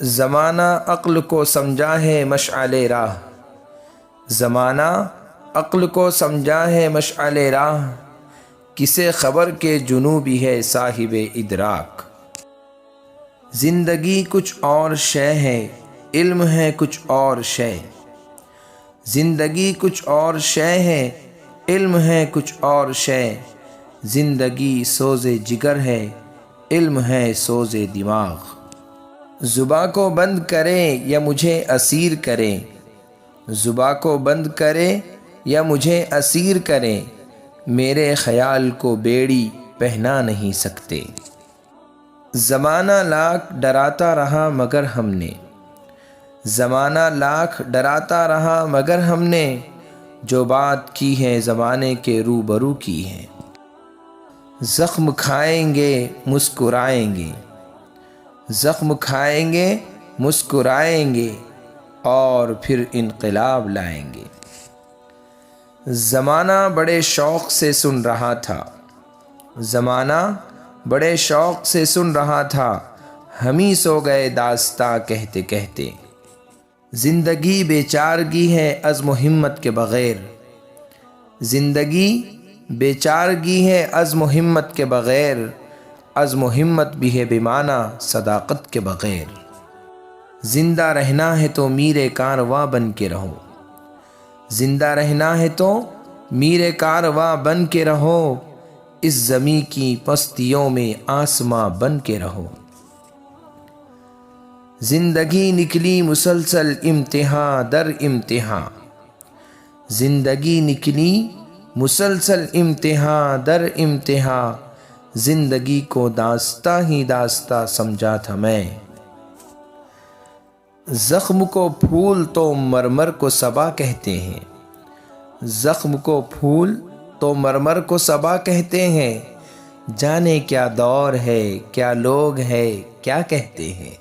زمانہ عقل کو سمجھا ہے مشعل راہ، زمانہ عقل کو سمجھا ہے مشعل راہ، کسے خبر کے جنوبی ہے صاحب ادراک۔ زندگی کچھ اور شے ہے، علم ہے کچھ اور شے، زندگی کچھ اور شے ہے، علم ہے کچھ اور شے، زندگی سوز جگر ہے، علم ہے سوز دماغ۔ زباں کو بند کریں یا مجھے اسیر کریں، زباں کو بند کریں یا مجھے اسیر کریں، میرے خیال کو بیڑی پہنا نہیں سکتے۔ زمانہ لاکھ ڈراتا رہا مگر ہم نے، زمانہ لاکھ ڈراتا رہا مگر ہم نے، جو بات کی ہے زمانے کے روبرو کی ہے۔ زخم کھائیں گے مسکرائیں گے، زخم کھائیں گے مسکرائیں گے، اور پھر انقلاب لائیں گے۔ زمانہ بڑے شوق سے سن رہا تھا، زمانہ بڑے شوق سے سن رہا تھا، ہم ہی سو گئے داستاں کہتے کہتے۔ زندگی بے چارگی ہے عزم و ہمت کے بغیر، زندگی بے چارگی ہے عزم و ہمت کے بغیر، عزم و ہمت بھی ہے بے معنی صداقت کے بغیر۔ زندہ رہنا ہے تو میر کارواں بن کے رہو، زندہ رہنا ہے تو میر کارواں بن کے رہو، اس زمیں کی پستیوں میں آسماں بن کے رہو۔ زندگی نکلی مسلسل امتحان در امتحان، زندگی نکلی مسلسل امتحان در امتحان، زندگی کو داستاں ہی داستاں سمجھا تھا میں۔ زخم کو پھول تو مرمر کو صبا کہتے ہیں، زخم کو پھول تو مرمر کو صبا کہتے ہیں، جانے کیا دور ہے کیا لوگ ہے کیا کہتے ہیں۔